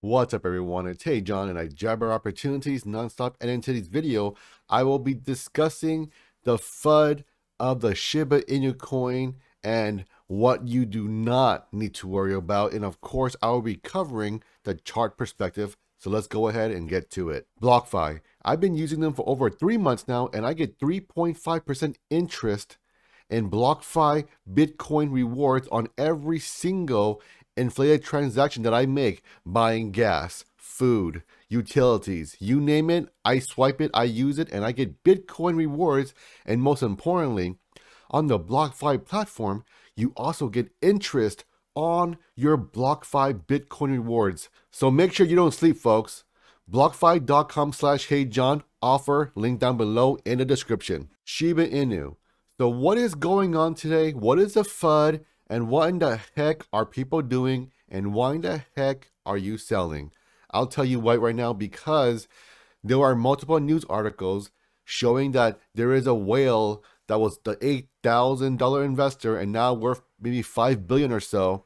What's up everyone, it's Hey John and I jabber opportunities nonstop, and in today's video I will be discussing the FUD of the Shiba Inu coin and what you do not need to worry about, and of course I will be covering the chart perspective. So let's go ahead and get to it. BlockFi, I've been using them for over 3 months now and I get 3.5% interest in BlockFi Bitcoin rewards on every single inflated transaction that I make, buying gas, food, utilities, you name it. I swipe it, I use it, and I get Bitcoin rewards. And most importantly, on the BlockFi platform, you also get interest on your BlockFi Bitcoin rewards. So make sure you don't sleep, folks. BlockFi.com/HeyJohn, offer link down below in the description. Shiba Inu. So what is going on today? What is a FUD? And what in the heck are people doing? And why in the heck are you selling? I'll tell you right now, because there are multiple news articles showing that there is a whale that was the $8,000 investor and now worth maybe 5 billion or so.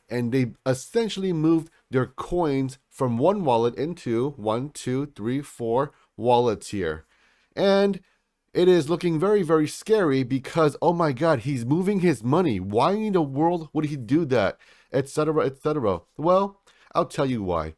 And they essentially moved their coins from one wallet into 1, 2, 3, 4 wallets here. And it is looking very, very scary because, oh my God, he's moving his money. Why in the world would he do that? Etc., etc. Well, I'll tell you why.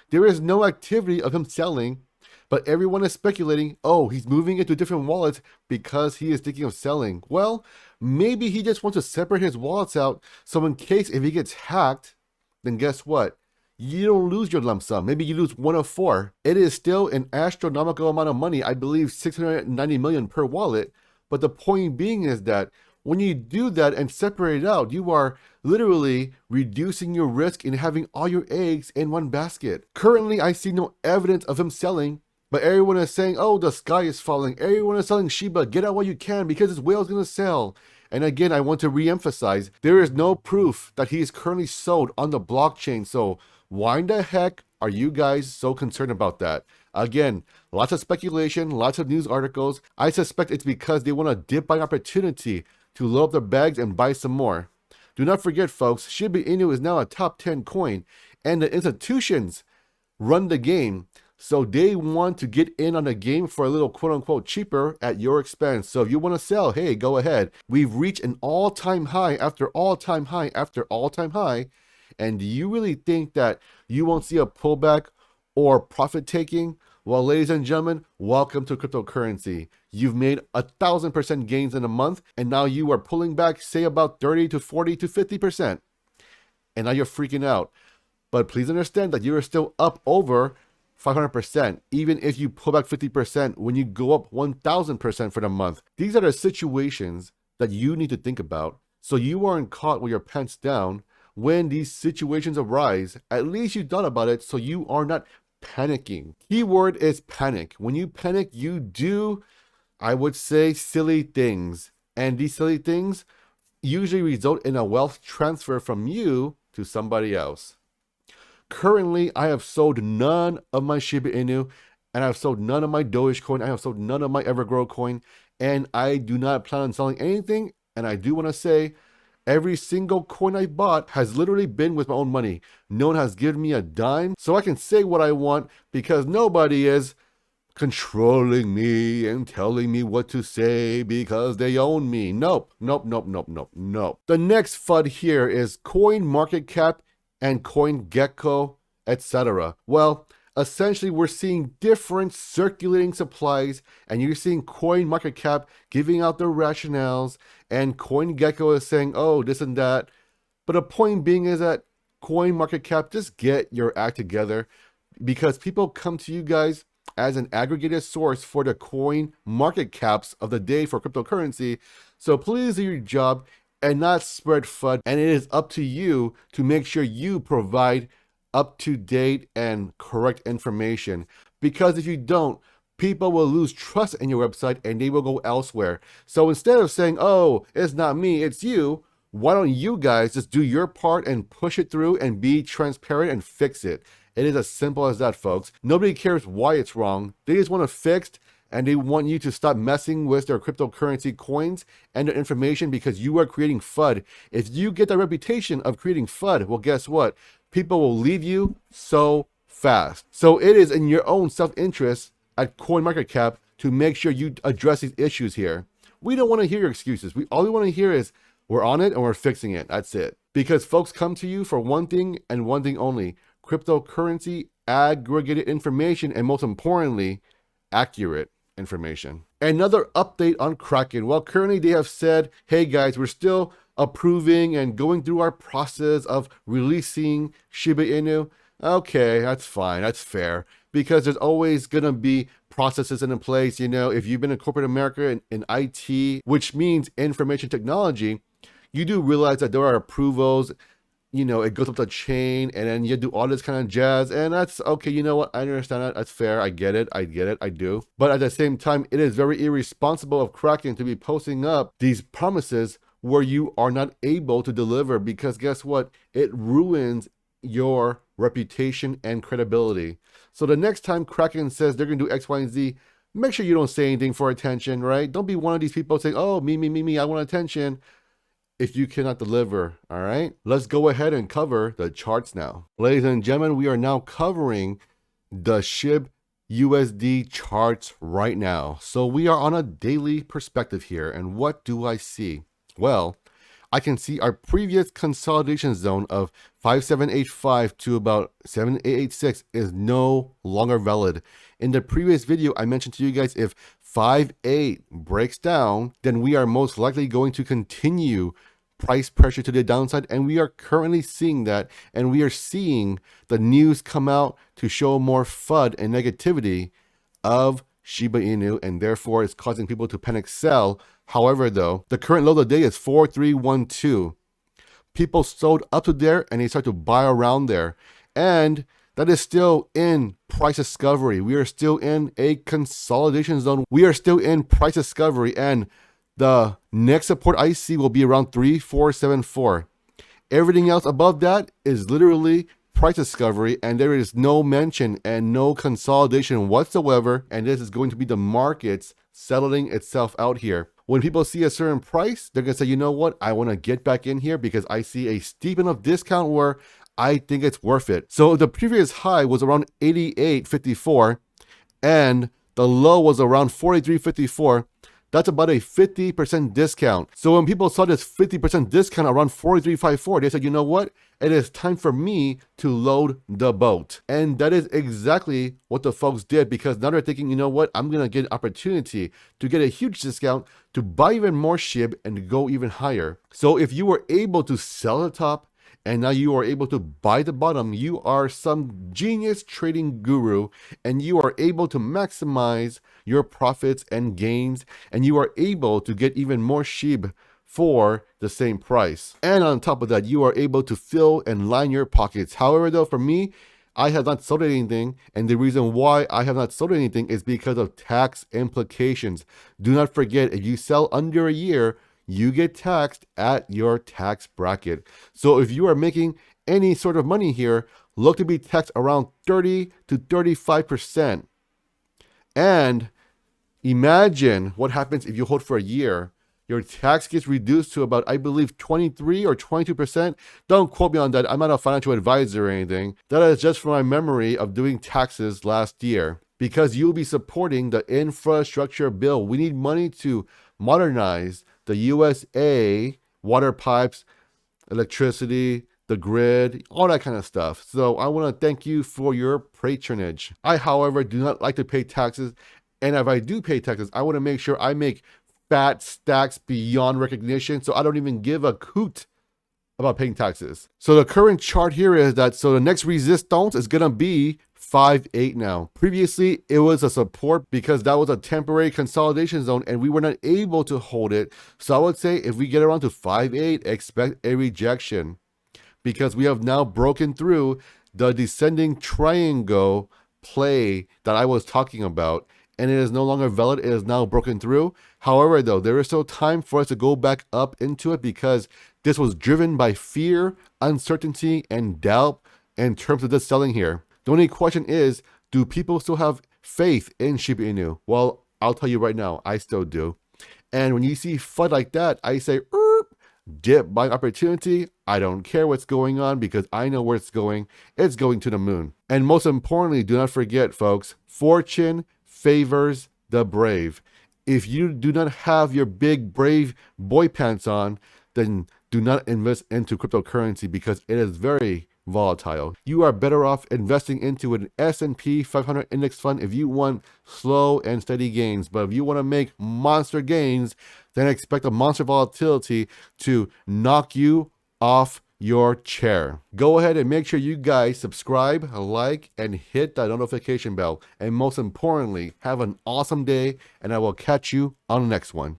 There is no activity of him selling, but everyone is speculating, oh, he's moving it to different wallets because he is thinking of selling. Well, maybe he just wants to separate his wallets out, so in case if he gets hacked, then guess what? You don't lose your lump sum. Maybe you lose 1 of 4. It is still an astronomical amount of money. I believe 690 million per wallet. But the point being is that when you do that and separate it out, you are literally reducing your risk in having all your eggs in one basket. Currently, I see no evidence of him selling, but everyone is saying, oh, the sky is falling. Everyone is selling Shiba. Get out while you can because this whale is going to sell. And again, I want to re-emphasize, there is no proof that he is currently sold on the blockchain. So why in the heck are you guys so concerned about that? Again, lots of speculation, lots of news articles. I suspect it's because they want to dip by opportunity to load up their bags and buy some more. Do not forget, folks, Shiba Inu is now a top 10 coin, and the institutions run the game. So they want to get in on the game for a little quote-unquote cheaper at your expense. So if you want to sell, hey, go ahead. We've reached an all-time high after all-time high after all-time high. And do you really think that you won't see a pullback or profit taking? Well, ladies and gentlemen, welcome to cryptocurrency. You've made 1,000% gains in a month, and now you are pulling back, say about 30 to 40 to 50%. And now you're freaking out. But please understand that you are still up over 500%, even if you pull back 50% when you go up 1,000% for the month. These are the situations that you need to think about, so you aren't caught with your pants down when these situations arise. At least you thought about it, so you are not panicking. Keyword is panic. When you panic, you do, I would say, silly things. And these silly things usually result in a wealth transfer from you to somebody else. Currently, I have sold none of my Shiba Inu, and I've sold none of my Dogecoin. I have sold none of my Evergrow coin, and I do not plan on selling anything. And I do want to say, every single coin I bought has literally been with my own money. No one has given me a dime, so I can say what I want because nobody is controlling me and telling me what to say because they own me. Nope, nope, nope, nope, nope, nope. The next FUD here is coin market cap and CoinGecko, etc. Well, essentially we're seeing different circulating supplies, and you're seeing CoinMarketCap giving out their rationales, and CoinGecko is saying, oh, this and that. But the point being is that CoinMarketCap, just get your act together, because people come to you guys as an aggregated source for the coin market caps of the day for cryptocurrency. So please do your job and not spread FUD. And it is up to you to make sure you provide up-to-date and correct information. Because if you don't, people will lose trust in your website and they will go elsewhere. So instead of saying, oh, it's not me, it's you, why don't you guys just do your part and push it through and be transparent and fix it? It is as simple as that, folks. Nobody cares why it's wrong. They just want it fixed, and they want you to stop messing with their cryptocurrency coins and their information because you are creating FUD. If you get the reputation of creating FUD, well, guess what? People will leave you so fast. So it is in your own self-interest at CoinMarketCap to make sure you address these issues here. We don't want to hear your excuses. All we want to hear is we're on it and we're fixing it. That's it. Because folks come to you for one thing and one thing only: cryptocurrency aggregated information, and most importantly, accurate information. Another update on Kraken. Well, currently they have said, hey guys, we're still approving and going through our process of releasing Shiba Inu. Okay, that's fine, that's fair, because there's always gonna be processes in place. You know, if you've been in corporate America in IT, which means information technology, you do realize that there are approvals. You know, it goes up the chain and then you do all this kind of jazz, and that's okay. You know what? I understand that. That's fair. I get it. I do. But at the same time, it is very irresponsible of Kraken to be posting up these promises where you are not able to deliver, because guess what? It ruins your reputation and credibility. So the next time Kraken says they're going to do X, Y, and Z, make sure you don't say anything for attention, right? Don't be one of these people saying, oh, me, I want attention, if you cannot deliver. All right, let's go ahead and cover the charts now. Ladies and gentlemen, we are now covering the SHIB USD charts right now. So we are on a daily perspective here. And what do I see? Well, I can see our previous consolidation zone of 5785 to about 7886 is no longer valid. In the previous video, I mentioned to you guys, if 58 breaks down, then we are most likely going to continue price pressure to the downside, and we are currently seeing that, and we are seeing the news come out to show more FUD and negativity of Shiba Inu, and therefore it's causing people to panic sell. However, though, the current low of the day is 4312. People sold up to there and they start to buy around there, and that is still in price discovery. We are still in a consolidation zone. We are still in price discovery, and the next support I see will be around 3474. Everything else above that is literally price discovery, and there is no mention and no consolidation whatsoever, and this is going to be the markets settling itself out here. When people see a certain price, they're going to say, you know what, I want to get back in here because I see a steep enough discount where I think it's worth it. So the previous high was around 88.54 and the low was around 43.54. That's about a 50% discount. So when people saw this 50% discount around 43.54, they said, you know what? It is time for me to load the boat. And that is exactly what the folks did, because now they're thinking, you know what? I'm going to get an opportunity to get a huge discount to buy even more SHIB and go even higher. So if you were able to sell the top and now you are able to buy the bottom, you are some genius trading guru, and you are able to maximize your profits and gains, and you are able to get even more SHIB for the same price. And on top of that, you are able to fill and line your pockets. However, though, for me, I have not sold anything, and the reason why I have not sold anything is because of tax implications. Do not forget, if you sell under a year, you get taxed at your tax bracket. So if you are making any sort of money here, look to be taxed around 30 to 35%. And imagine what happens if you hold for a year. Your tax gets reduced to about, I believe, 23 or 22%. Don't quote me on that. I'm not a financial advisor or anything. That is just from my memory of doing taxes last year. Because you'll be supporting the infrastructure bill. We need money to modernize the USA, water pipes, electricity, the grid, all that kind of stuff. So I want to thank you for your patronage. I, however, do not like to pay taxes. And if I do pay taxes, I want to make sure I make fat stacks beyond recognition. So I don't even give a hoot about paying taxes. So the current chart here is that, so the next resistance is going to be 5.8 now. Previously, it was a support because that was a temporary consolidation zone and we were not able to hold it. So I would say if we get around to 5.8, expect a rejection, because we have now broken through the descending triangle play that I was talking about, and it is no longer valid. It is now broken through. However, though, there is still time for us to go back up into it, because this was driven by fear, uncertainty, and doubt in terms of this selling here. The only question is, do people still have faith in Shiba Inu? Well, I'll tell you right now, I still do. And when you see FUD like that, I say, dip buying opportunity, I don't care what's going on because I know where it's going. It's going to the moon. And most importantly, do not forget, folks, fortune favors the brave. If you do not have your big brave boy pants on, then do not invest into cryptocurrency because it is very volatile. You are better off investing into an S&P 500 index fund if you want slow and steady gains. But if you want to make monster gains, then expect a monster volatility to knock you off your chair. Go ahead and make sure you guys subscribe, like, and hit that notification bell. And most importantly, have an awesome day, and I will catch you on the next one.